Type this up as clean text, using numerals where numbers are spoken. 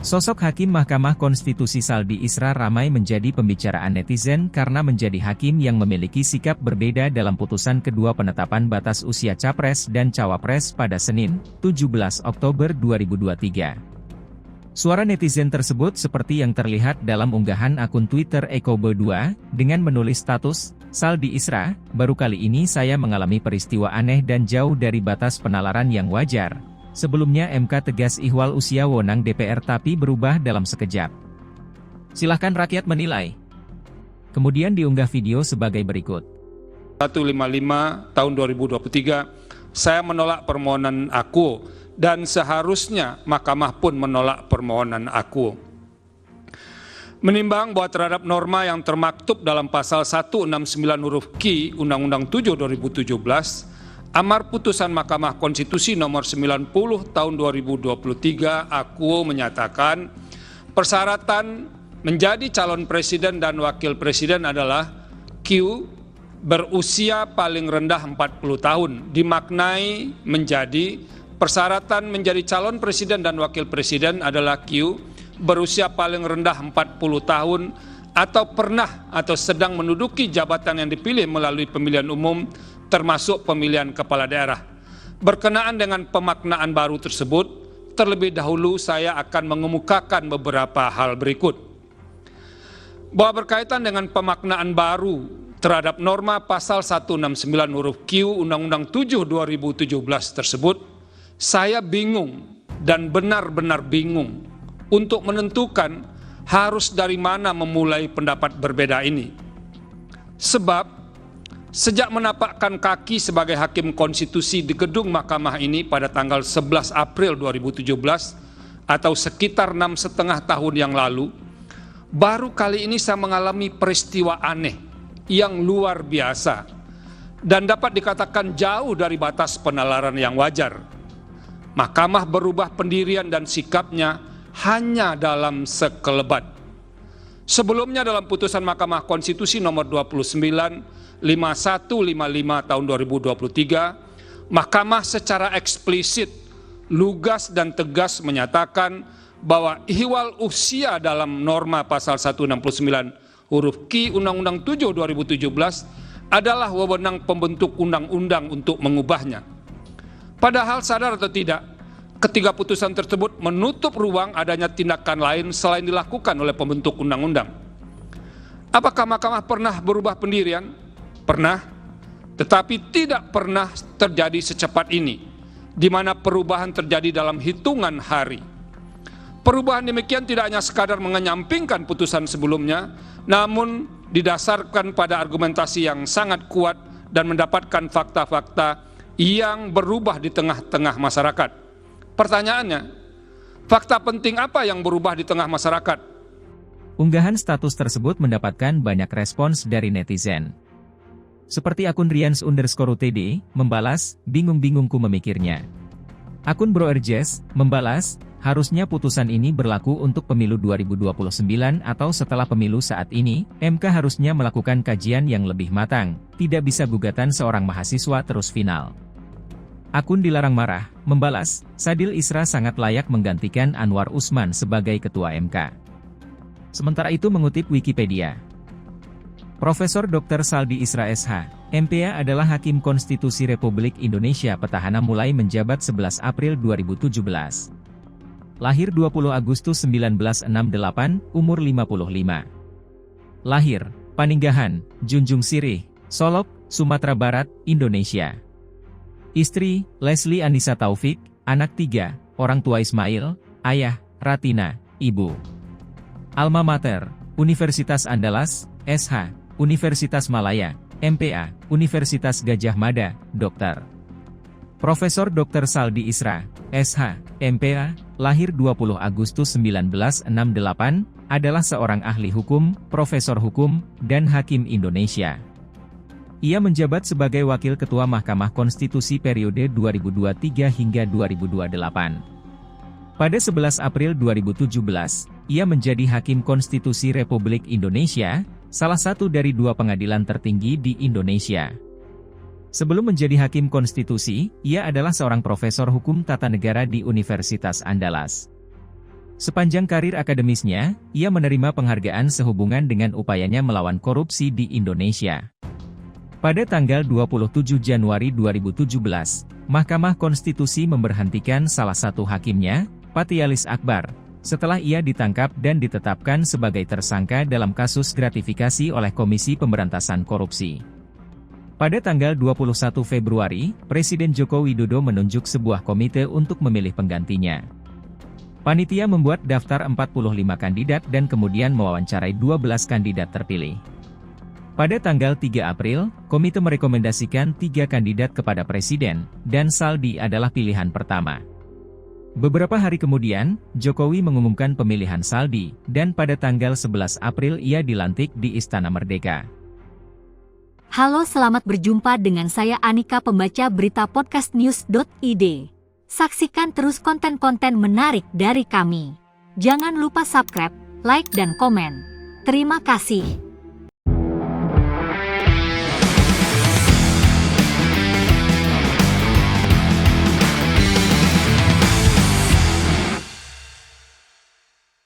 Sosok Hakim Mahkamah Konstitusi Saldi Isra ramai menjadi pembicaraan netizen karena menjadi hakim yang memiliki sikap berbeda dalam putusan kedua penetapan batas usia Capres dan Cawapres pada Senin, 17 Oktober 2023. Suara netizen tersebut seperti yang terlihat dalam unggahan akun Twitter Ekobe2, dengan menulis status, Saldi Isra, baru kali ini saya mengalami peristiwa aneh dan jauh dari batas penalaran yang wajar. Sebelumnya MK tegas ihwal usia wewenang DPR tapi berubah dalam sekejap. Silahkan rakyat menilai. Kemudian diunggah video sebagai berikut. 155 tahun 2023, saya menolak permohonan aku dan seharusnya Mahkamah pun menolak permohonan aku. Menimbang bahwa terhadap norma yang termaktub dalam pasal 169 huruf Q Undang-Undang 7 2017, Amar Putusan Mahkamah Konstitusi nomor 90 tahun 2023 aku menyatakan persyaratan menjadi calon presiden dan wakil presiden adalah Q berusia paling rendah 40 tahun, dimaknai menjadi persyaratan menjadi calon presiden dan wakil presiden adalah Q berusia paling rendah 40 tahun atau pernah atau sedang menduduki jabatan yang dipilih melalui pemilihan umum termasuk pemilihan kepala daerah. Berkenaan dengan pemaknaan baru tersebut, terlebih dahulu saya akan mengemukakan beberapa hal berikut. Bahwa berkaitan dengan pemaknaan baru terhadap norma pasal 169 huruf Q Undang-Undang 7 2017 tersebut, saya bingung dan benar-benar bingung untuk menentukan harus dari mana memulai pendapat berbeda ini. Sebab sejak menapakkan kaki sebagai hakim konstitusi di gedung mahkamah ini pada tanggal 11 April 2017 atau sekitar 6,5 tahun yang lalu, baru kali ini saya mengalami peristiwa aneh yang luar biasa dan dapat dikatakan jauh dari batas penalaran yang wajar. Mahkamah berubah pendirian dan sikapnya hanya dalam sekelebat. Sebelumnya dalam putusan Mahkamah Konstitusi nomor 29 5155 tahun 2023, Mahkamah secara eksplisit, lugas dan tegas menyatakan bahwa ihwal usia dalam norma pasal 169 huruf Q Undang-Undang 7 2017 adalah wewenang pembentuk undang-undang untuk mengubahnya. Padahal sadar atau tidak, ketiga putusan tersebut menutup ruang adanya tindakan lain selain dilakukan oleh pembentuk undang-undang. Apakah Mahkamah pernah berubah pendirian? Pernah, tetapi tidak pernah terjadi secepat ini, di mana perubahan terjadi dalam hitungan hari. Perubahan demikian tidak hanya sekadar mengenyampingkan putusan sebelumnya, namun didasarkan pada argumentasi yang sangat kuat dan mendapatkan fakta-fakta yang berubah di tengah-tengah masyarakat. Pertanyaannya, fakta penting apa yang berubah di tengah masyarakat? Unggahan status tersebut mendapatkan banyak respons dari netizen. Seperti akun Rians_UTD, membalas, bingung-bingungku memikirnya. Akun BroErjes, membalas, harusnya putusan ini berlaku untuk pemilu 2029 atau setelah pemilu saat ini, MK harusnya melakukan kajian yang lebih matang, tidak bisa gugatan seorang mahasiswa terus final. Akun Dilarang Marah, membalas, Saldi Isra sangat layak menggantikan Anwar Usman sebagai Ketua MK. Sementara itu mengutip Wikipedia, Profesor Dr. Saldi Isra SH, MPA adalah Hakim Konstitusi Republik Indonesia petahana mulai menjabat 11 April 2017. Lahir 20 Agustus 1968, umur 55. Lahir, Paninggahan, Junjung Sirih, Solok, Sumatera Barat, Indonesia. Istri, Leslie Anissa Taufik, anak 3, orang tua Ismail, ayah, Ratina, ibu. Alma Mater, Universitas Andalas, SH, Universitas Malaya, MPA, Universitas Gadjah Mada, Dr. Profesor Dr. Saldi Isra, SH, MPA, lahir 20 Agustus 1968, adalah seorang ahli hukum, profesor hukum, dan hakim Indonesia. Ia menjabat sebagai Wakil Ketua Mahkamah Konstitusi periode 2023 hingga 2028. Pada 11 April 2017, ia menjadi Hakim Konstitusi Republik Indonesia, salah satu dari 2 pengadilan tertinggi di Indonesia. Sebelum menjadi Hakim Konstitusi, ia adalah seorang profesor hukum tata negara di Universitas Andalas. Sepanjang karir akademisnya, ia menerima penghargaan sehubungan dengan upayanya melawan korupsi di Indonesia. Pada tanggal 27 Januari 2017, Mahkamah Konstitusi memberhentikan salah satu hakimnya, Patrialis Akbar, setelah ia ditangkap dan ditetapkan sebagai tersangka dalam kasus gratifikasi oleh Komisi Pemberantasan Korupsi. Pada tanggal 21 Februari, Presiden Joko Widodo menunjuk sebuah komite untuk memilih penggantinya. Panitia membuat daftar 45 kandidat dan kemudian mewawancarai 12 kandidat terpilih. Pada tanggal 3 April, komite merekomendasikan 3 kandidat kepada Presiden, dan Saldi adalah pilihan pertama. Beberapa hari kemudian, Jokowi mengumumkan pemilihan Saldi, dan pada tanggal 11 April ia dilantik di Istana Merdeka. Halo, selamat berjumpa dengan saya Anika, pembaca berita podcastnews.id. Saksikan terus konten-konten menarik dari kami. Jangan lupa subscribe, like dan komen. Terima kasih.